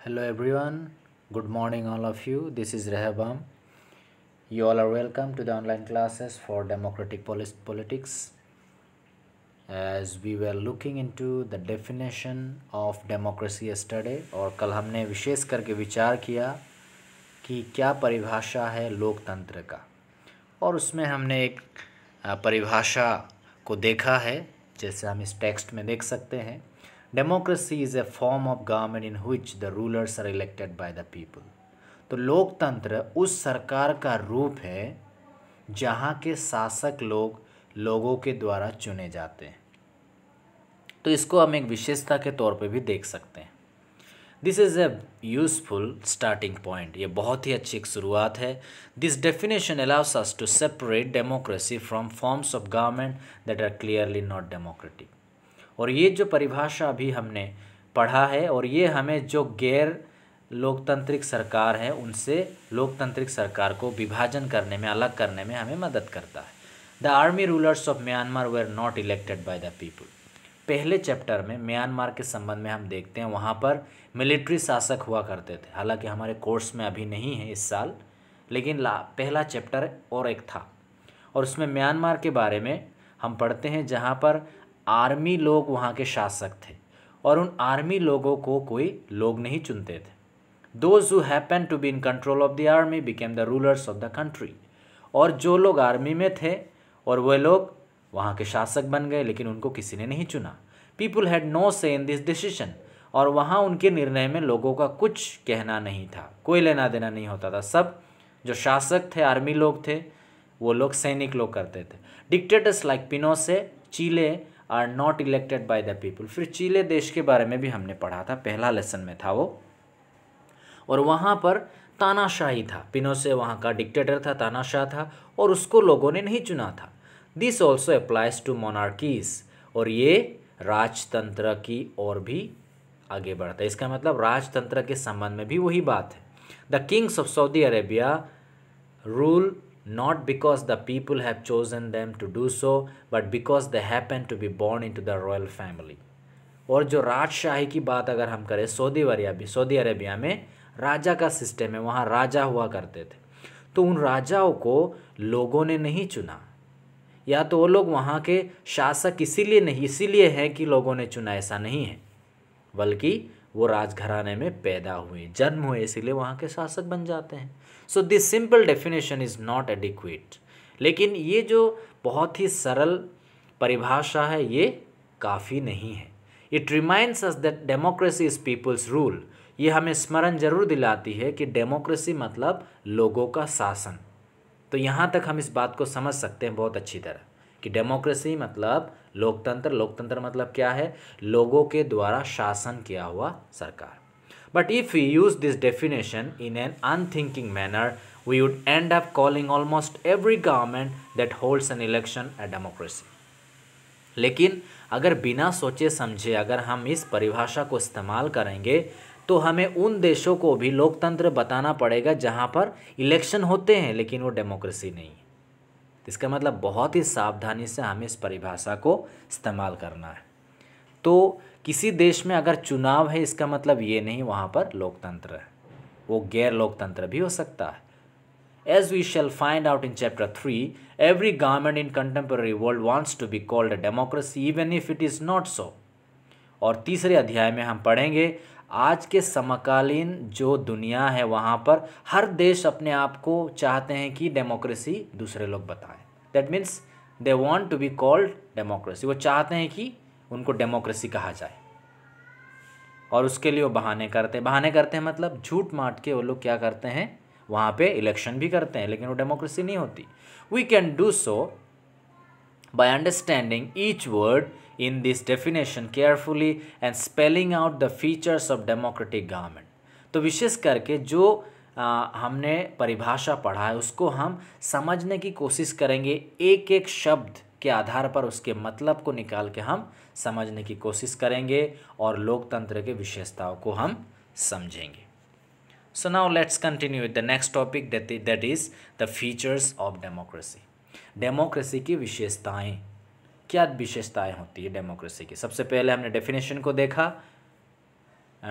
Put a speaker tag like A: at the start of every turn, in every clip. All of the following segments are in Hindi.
A: Hello everyone, good morning all of you. This is Rehabam. You all are welcome to the online classes for democratic politics. As we were looking into the definition of democracy yesterday और कल हमने विशेष करके विचार किया कि क्या परिभाषा है लोकतंत्र का, और उसमें हमने एक परिभाषा को देखा है जैसे हम इस टेक्स्ट में देख सकते हैं। Democracy is a form of government in which the rulers are elected by the people. तो लोकतंत्र उस सरकार का रूप है जहाँ के शासक लोगों के द्वारा चुने जाते हैं। तो इसको हम एक विशेषता के तौर पे भी देख सकते हैं। This is a useful starting point. ये बहुत ही अच्छी एक शुरुआत है। This definition allows us to separate democracy from forms of government that are clearly not democratic. और ये जो परिभाषा अभी हमने पढ़ा है, और ये हमें जो गैर लोकतांत्रिक सरकार है उनसे लोकतांत्रिक सरकार को विभाजन करने में, अलग करने में हमें मदद करता है। The army rulers of Myanmar were not elected by the people. पहले चैप्टर में म्यांमार के संबंध में हम देखते हैं, वहाँ पर मिलिट्री शासक हुआ करते थे। हालांकि हमारे कोर्स में अभी नहीं है इस साल, लेकिन पहला चैप्टर और एक था, और उसमें म्यांमार के बारे में हम पढ़ते हैं जहाँ पर आर्मी लोग वहाँ के शासक थे, और उन आर्मी लोगों को कोई लोग नहीं चुनते थे। Those who happen to be in control of the army became the rulers of the country. और जो लोग आर्मी में थे और वे लोग वहाँ के शासक बन गए, लेकिन उनको किसी ने नहीं चुना। पीपुल हैड नो से इन दिस डिसीजन। और वहाँ उनके निर्णय में लोगों का कुछ कहना नहीं था, कोई लेना देना नहीं होता था। सब जो शासक थे, आर्मी लोग थे, वो लोग सैनिक लोग करते थे। Dictators like Pinochet, Chile are not elected by the people. फिर चीले देश के बारे में भी हमने पढ़ा था, पहला लेसन में था वो, और वहाँ पर तानाशाही था। पिनोसे वहाँ का डिक्टेटर था, तानाशाह था, और उसको लोगों ने नहीं चुना था। This also applies to monarchies. और ये राजतंत्र की ओर भी आगे बढ़ता है। इसका मतलब राजतंत्र के संबंध में भी वही बात है। The Kings of Saudi Arabia rule not because the people have chosen them to do so, but because they happen to be born into the royal family। और जो राजशाही की बात अगर हम करें, सऊदी अरेबिया में राजा का सिस्टम है, वहाँ राजा हुआ करते थे। तो उन राजाओं को लोगों ने नहीं चुना, या तो वो लोग वहाँ के शासक इसीलिए हैं कि लोगों ने चुना, ऐसा नहीं है, बल्कि वो राजघराने में पैदा हुए, जन्म हुए, इसीलिए वहाँ के शासक बन जाते हैं। So this simple definition is not adequate. लेकिन ये जो बहुत ही सरल परिभाषा है, ये काफ़ी नहीं है। It reminds us that democracy is people's rule. ये हमें स्मरण जरूर दिलाती है कि डेमोक्रेसी मतलब लोगों का शासन। तो यहाँ तक हम इस बात को समझ सकते हैं बहुत अच्छी तरह कि डेमोक्रेसी मतलब लोकतंत्र मतलब क्या है? लोगों के द्वारा शासन किया हुआ सरकार। But if we use this definition in an unthinking manner, we would end up calling almost every government that holds an election a democracy। लेकिन अगर बिना सोचे समझे अगर हम इस परिभाषा को इस्तेमाल करेंगे, तो हमें उन देशों को भी लोकतंत्र बताना पड़ेगा जहां पर इलेक्शन होते हैं लेकिन वो डेमोक्रेसी नहीं है। इसका मतलब बहुत ही सावधानी से हमें इस परिभाषा को इस्तेमाल करना है। तो किसी देश में अगर चुनाव है, इसका मतलब ये नहीं वहाँ पर लोकतंत्र है, वो गैर लोकतंत्र भी हो सकता है। As we shall find out in chapter 3, every government in contemporary world wants to be called a democracy even if it is not so। और तीसरे अध्याय में हम पढ़ेंगे आज के समकालीन जो दुनिया है, वहाँ पर हर देश अपने आप को चाहते हैं कि डेमोक्रेसी दूसरे लोग बताएं। That means they want to be called democracy. वो चाहते हैं कि उनको डेमोक्रेसी कहा जाए, और उसके लिए वो बहाने करते हैं मतलब झूठ माट के वो लोग क्या करते हैं, वहाँ पे इलेक्शन भी करते हैं, लेकिन वो डेमोक्रेसी नहीं होती। We can do so by understanding each word in this definition carefully and spelling out the features of democratic government. तो विशेष करके जो हमने परिभाषा पढ़ा है उसको हम समझने की कोशिश करेंगे, एक एक शब्द के आधार पर उसके मतलब को निकाल के हम समझने की कोशिश करेंगे और लोकतंत्र के विशेषताओं को हम समझेंगे। So now let's continue with the next topic that is the features of democracy. Democracy की विशेषताएं, क्या विशेषताएं होती है डेमोक्रेसी की? सबसे पहले हमने डेफिनेशन को देखा,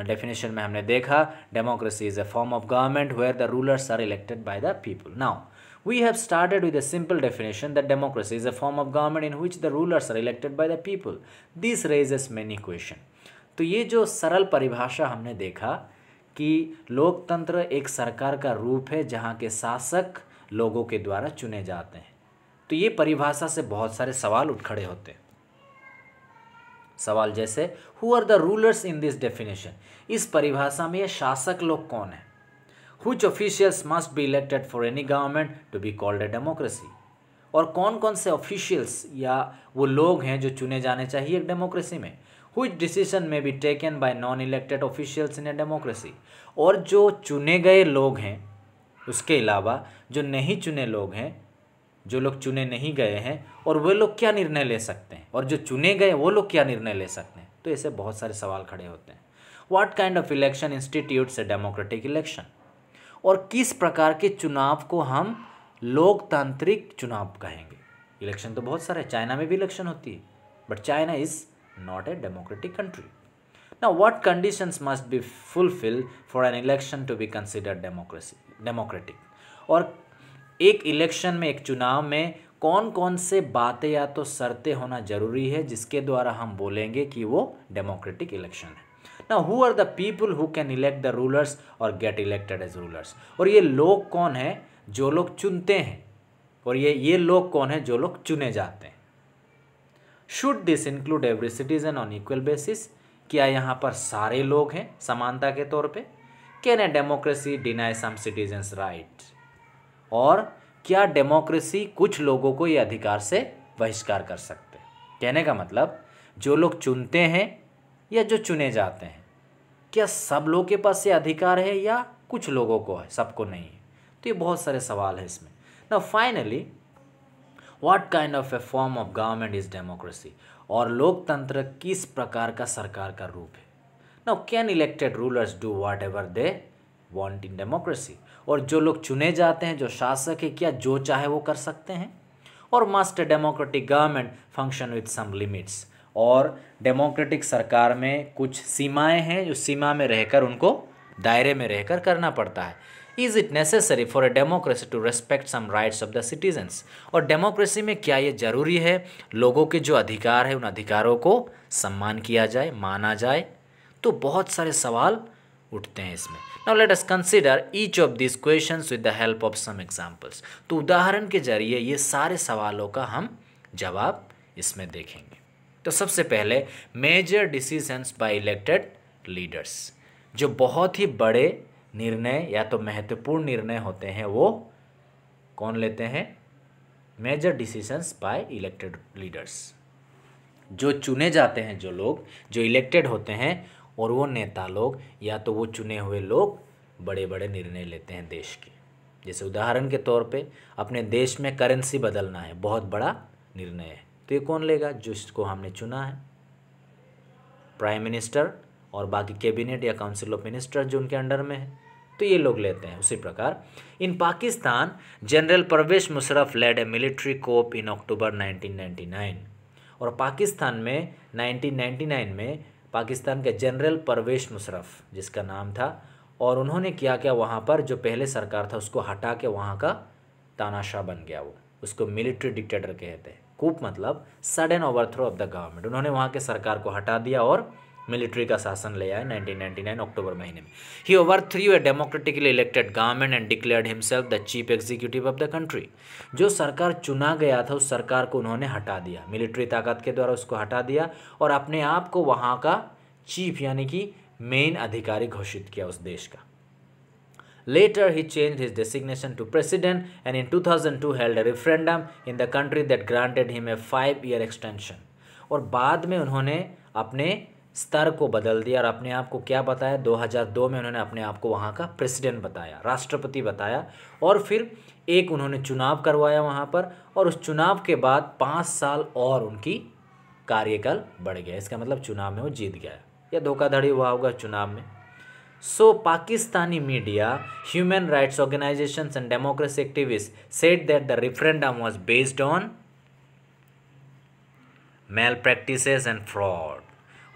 A: डेफिनेशन में हमने देखा democracy is a form of government where the rulers are elected by the people. Now we have started with a simple definition that democracy is a form of government in which the rulers are elected by the people. This raises many questions. तो ये जो सरल परिभाषा हमने देखा कि लोकतंत्र एक सरकार का रूप है जहाँ के शासक लोगों के द्वारा चुने जाते हैं, तो ये परिभाषा से बहुत सारे सवाल उठ खड़े होते हैं. सवाल जैसे who are the rulers in this definition. इस परिभाषा में ये शासक लोग कौन है. Which officials must be elected for any government to be called a democracy. और कौन कौन से ऑफिशियल्स या वो लोग हैं जो चुने जाने चाहिए एक डेमोक्रेसी में. Which decision may be taken by non-elected officials in a democracy. और जो चुने गए लोग हैं उसके अलावा जो नहीं चुने लोग हैं, जो लोग चुने नहीं गए हैं, और वे लोग क्या निर्णय ले सकते हैं, और जो चुने गए वो लोग क्या निर्णय ले सकते हैं. तो ऐसे बहुत सारे सवाल खड़े होते हैं. What kind of election institutes a democratic election. और किस प्रकार के चुनाव को हम लोकतांत्रिक चुनाव कहेंगे. इलेक्शन तो बहुत सारे, चाइना में भी इलेक्शन होती है, but China is not a democratic country. Now what conditions must be fulfil for an election to be considered democratic. और एक इलेक्शन में, एक चुनाव में कौन कौन से बातें या तो शर्तें होना जरूरी है जिसके द्वारा हम बोलेंगे कि वो डेमोक्रेटिक इलेक्शन है. Now, who are the people who can elect the rulers or get elected as rulers? और ये लोग कौन हैं जो लोग चुनते हैं, और ये लोग कौन हैं जो लोग चुने जाते हैं. Should this include every citizen on equal basis? क्या यहाँ पर सारे लोग हैं समानता के तौर पे. Can a democracy deny some citizens right? और क्या डेमोक्रेसी कुछ लोगों को ये अधिकार से बहिष्कार कर सकते हैं. कहने का मतलब जो लोग चुनते हैं या जो चुने जाते हैं, क्या सब लोगों के पास ये अधिकार है या कुछ लोगों को है, सबको नहीं है. तो ये बहुत सारे सवाल है इसमें. Now finally what kind of A form of government is democracy. और लोकतंत्र किस प्रकार का सरकार का रूप है. Now can elected rulers do what ever they want in democracy. और जो लोग चुने जाते हैं, जो शासक है, क्या जो चाहे वो कर सकते हैं. और must a democratic government function with some limits. और डेमोक्रेटिक सरकार में कुछ सीमाएं हैं जो सीमा में रहकर उनको दायरे में रहकर करना पड़ता है. Is it necessary for a democracy to respect some rights of the citizens. और डेमोक्रेसी में क्या ये जरूरी है लोगों के जो अधिकार है उन अधिकारों को सम्मान किया जाए, माना जाए. तो बहुत सारे सवाल उठते हैं इसमें. Now let us consider each of this questions with the help of some examples. तो उदाहरण के जरिए ये सारे सवालों का हम जवाब इसमें देखेंगे. तो सबसे पहले major decisions by elected leaders. जो बहुत ही बड़े निर्णय या तो महत्वपूर्ण निर्णय होते हैं वो कौन लेते हैं. Major decisions by elected leaders. जो चुने जाते हैं, जो लोग जो इलेक्टेड होते हैं, और वो नेता लोग या तो वो चुने हुए लोग बड़े बड़े निर्णय लेते हैं देश के. जैसे उदाहरण के तौर पे अपने देश में करेंसी बदलना है, बहुत बड़ा निर्णय है, तो ये कौन लेगा. जिसको हमने चुना है, प्राइम मिनिस्टर और बाकी कैबिनेट या काउंसिल ऑफ मिनिस्टर जो उनके अंडर में है, तो ये लोग लेते हैं. उसी प्रकार इन पाकिस्तान जनरल परवेज मुशर्रफ लेड ए मिलिट्री कोप इन अक्टूबर 1999. और पाकिस्तान में 1999 में पाकिस्तान के जनरल परवेज मुशर्रफ जिसका नाम था, और उन्होंने क्या किया, वहाँ पर जो पहले सरकार था उसको हटा के वहाँ का तानाशाह बन गया. वो उसको मिलिट्री डिक्टेटर कहते हैं. कूप मतलब sudden overthrow of the government. उन्होंने वहाँ के सरकार को हटा दिया और मिलिट्री का शासन ले आया 1999 अक्टूबर महीने में. He overthrew a democratically elected government and declared himself the chief executive of the country. जो सरकार चुना गया था उस सरकार को उन्होंने हटा दिया, मिलिट्री ताकत के द्वारा उसको हटा दिया, और अपने आप को वहाँ का चीफ यानी कि मेन अधिकारी घोषित किया उस देश का. Later, he changed his designation to president and in 2002 held a referendum in the country that granted him a 5-year extension. और बाद में उन्होंने अपने स्तर को बदल दिया और अपने आप को क्या बताया, 2002 में उन्होंने अपने आप को वहाँ का प्रेसिडेंट बताया, राष्ट्रपति बताया. और फिर एक उन्होंने चुनाव करवाया वहाँ पर, और उस चुनाव के बाद 5 साल और उनकी कार्यकाल बढ़ गया. इसका मतलब चुनाव में वो जीत गया या धोखाधड़ी हुआ होगा चुनाव में. So, Pakistani media, human rights organizations and democracy activists said that the referendum was based on malpractices and fraud.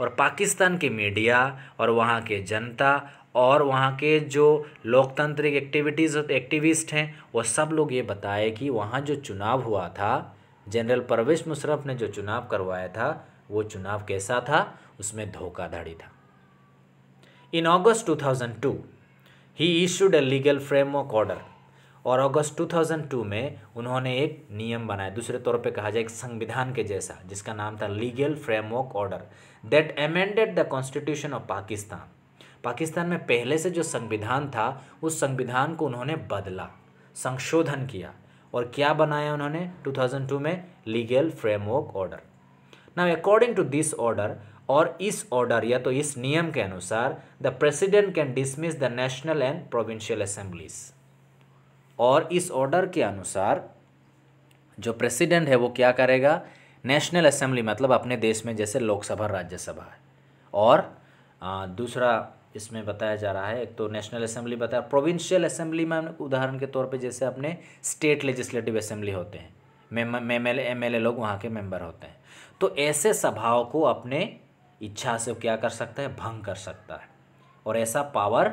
A: और पाकिस्तान के मीडिया और वहाँ के जनता और वहाँ के जो लोकतांत्रिक एक्टिविस्ट हैं वो सब लोग ये बताए कि वहाँ जो चुनाव हुआ था, जनरल परवेज मुशर्रफ ने जो चुनाव करवाया था वो चुनाव कैसा था, उसमें धोखाधड़ी था। In August 2002 he issued a legal framework order, और अगस्त 2002 में उन्होंने एक नियम बनाया, दूसरे तौर पे कहा जाए एक संविधान के जैसा, जिसका नाम था legal framework order that amended the constitution of Pakistan. Pakistan में पहले से जो संविधान था उस संविधान को उन्होंने बदला, संशोधन किया, और क्या बनाया उन्होंने 2002 में, legal framework order. Now according to this order, और इस ऑर्डर या तो इस नियम के अनुसार, the president can dismiss the national and provincial assemblies, और इस ऑर्डर के अनुसार जो प्रेसिडेंट है वो क्या करेगा, नेशनल असेंबली मतलब अपने देश में जैसे लोकसभा राज्यसभा है, और दूसरा इसमें बताया जा रहा है, एक तो नेशनल असेंबली बताया, प्रोविंशियल असेंबली में उदाहरण के तौर पे जैसे अपने स्टेट लेजिस्लेटिव असेंबली होते हैं, एमएलए लोग वहाँ के मेंबर होते हैं, तो ऐसे सभाओं को अपने इच्छा से क्या कर सकता है, भंग कर सकता है, और ऐसा पावर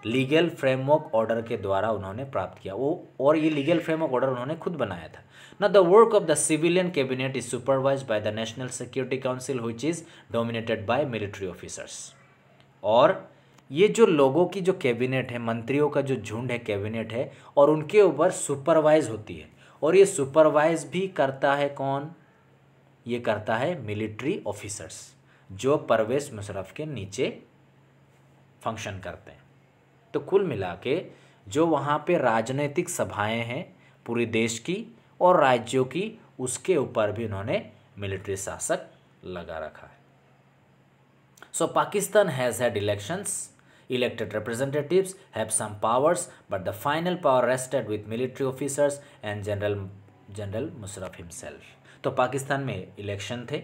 A: लीगल फ्रेमवर्क ऑर्डर के द्वारा उन्होंने प्राप्त किया वो, और ये लीगल फ्रेमवर्क ऑर्डर उन्होंने खुद बनाया था ना। The work of the civilian cabinet is supervised by the national security council which is dominated by military officers, और ये जो लोगों की जो कैबिनेट है, मंत्रियों का जो झुंड है, कैबिनेट है, और उनके ऊपर सुपरवाइज होती है, और ये सुपरवाइज भी करता है कौन, ये करता है मिलिट्री ऑफिसर्स जो परवेज मुशर्रफ के नीचे फंक्शन करते हैं। तो कुल मिला के जो वहाँ पे राजनीतिक सभाएं हैं पूरे देश की और राज्यों की, उसके ऊपर भी उन्होंने मिलिट्री शासक लगा रखा है। So Pakistan has had elections, elected representatives have some powers, but the final power rested with military officers and General Musharraf himself. तो पाकिस्तान में इलेक्शन थे,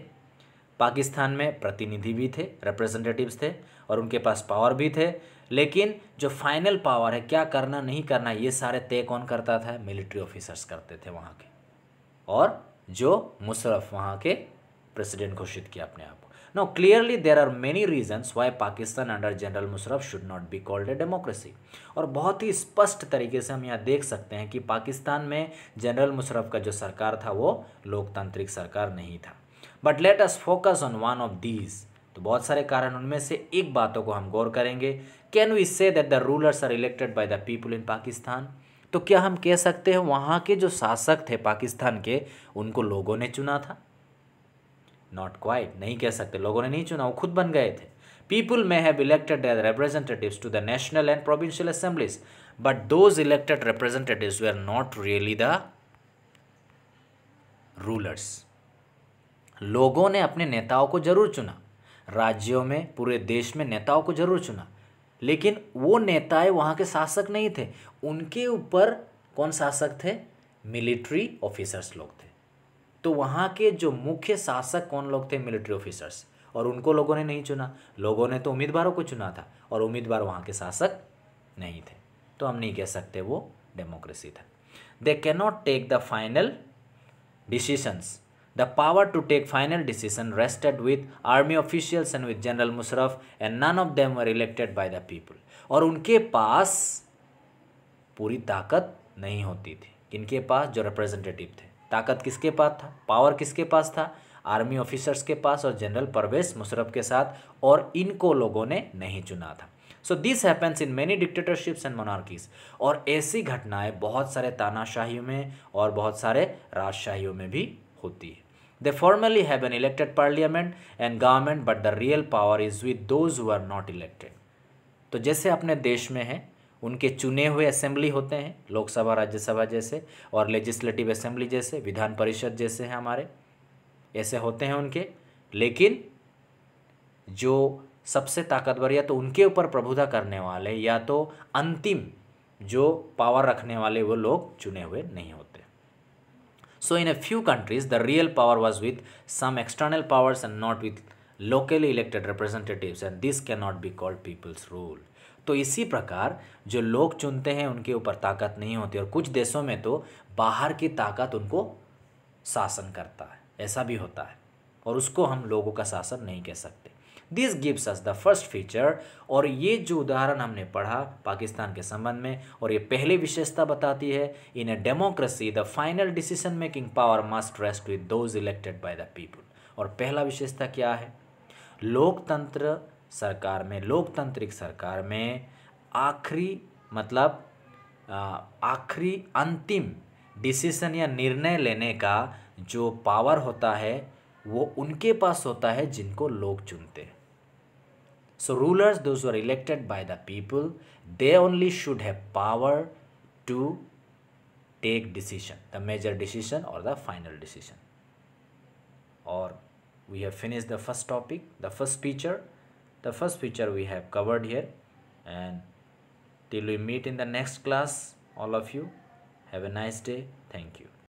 A: पाकिस्तान में प्रतिनिधि भी थे, रिप्रेजेंटेटिव्स थे, और उनके पास पावर भी थे, लेकिन जो फाइनल पावर है, क्या करना नहीं करना, ये सारे तय कौन करता था, मिलिट्री ऑफिसर्स करते थे वहाँ के, और जो मुशर्रफ वहाँ के प्रेसिडेंट घोषित किया अपने आप को। Now clearly there are many reasons why Pakistan under General Musharraf should not be called a democracy, और बहुत ही स्पष्ट तरीके से हम यहाँ देख सकते हैं कि पाकिस्तान में जनरल मुशर्रफ का जो सरकार था वो लोकतांत्रिक सरकार नहीं था। But let us focus on one of these, तो बहुत सारे कारण, उनमें से एक बातों को हम गौर करेंगे। Can we say that the rulers are elected by the people in Pakistan, तो क्या हम कह सकते हैं वहाँ के जो शासक थे पाकिस्तान के, उनको लोगों ने चुना था? नॉट क्वाइट, नहीं कह सकते, लोगों ने नहीं चुना, वो खुद बन गए थे। People may have elected as representatives to the national and provincial assemblies, but those elected representatives were not really the rulers. लोगों ने अपने नेताओं को जरूर चुना, राज्यों में, पूरे देश में नेताओं को जरूर चुना, लेकिन वो नेताएं वहाँ के शासक नहीं थे। उनके ऊपर कौन शासक थे? मिलिट्री ऑफिसर्स लोग थे। तो वहाँ के जो मुख्य शासक कौन लोग थे? मिलिट्री ऑफिसर्स, और उनको लोगों ने नहीं चुना। लोगों ने तो उम्मीदवारों को चुना था, और उम्मीदवार वहाँ के शासक नहीं थे, तो हम नहीं कह सकते वो डेमोक्रेसी था। They can not take the final decisions, the power to take final decision rested with army officials and with general Musharraf and none of them were elected by the people, और उनके पास पूरी ताकत नहीं होती थी। किनके पास? जो रिप्रेजेंटेटिव थे। ताकत किसके पास था? पावर किसके पास था? आर्मी ऑफिसर्स के पास और जनरल परवेज मुशर्रफ के साथ, और इनको लोगों ने नहीं चुना था। So this happens in many dictatorships and monarchies, और ऐसी घटनाएं बहुत सारे तानाशाहियों में और बहुत सारे राजशाहियों में भी होती है। They formally have an elected parliament and government, but the real power is with those who are not elected. तो जैसे अपने देश में है, उनके चुने हुए असेंबली होते हैं, लोकसभा राज्यसभा जैसे, और लेजिस्लेटिव असेंबली जैसे, विधान परिषद जैसे हैं हमारे, ऐसे होते हैं उनके, लेकिन जो सबसे ताकतवर या तो उनके ऊपर प्रभुता करने वाले या तो अंतिम जो पावर रखने वाले वो लोग चुने हुए नहीं होते। So in a few countries the real power was with some external powers and not with locally elected representatives, and this can not be called people's rule. तो इसी प्रकार जो लोग चुनते हैं उनके ऊपर ताकत नहीं होती, और कुछ देशों में तो बाहर की ताकत उनको शासन करता है, ऐसा भी होता है, और उसको हम लोगों का शासन नहीं कह सकते। This gives us the first feature. और ये जो उदाहरण हमने पढ़ा पाकिस्तान के संबंध में, और ये पहली विशेषता बताती है, in a democracy the final decision making power must rest with those elected by the people. और पहला विशेषता क्या है? लोकतंत्र सरकार में, लोकतांत्रिक सरकार में आखिरी मतलब आखिरी अंतिम डिसीजन या निर्णय लेने का जो पावर होता है वो उनके पास होता है जिनको लोग चुनते हैं। So rulers those are elected by the people, they only should have power to take decision, the major decision और द फाइनल डिसीजन। और we have finished the first topic, the first feature we have covered here. And till we meet in the next class, all of you have a nice day. Thank you.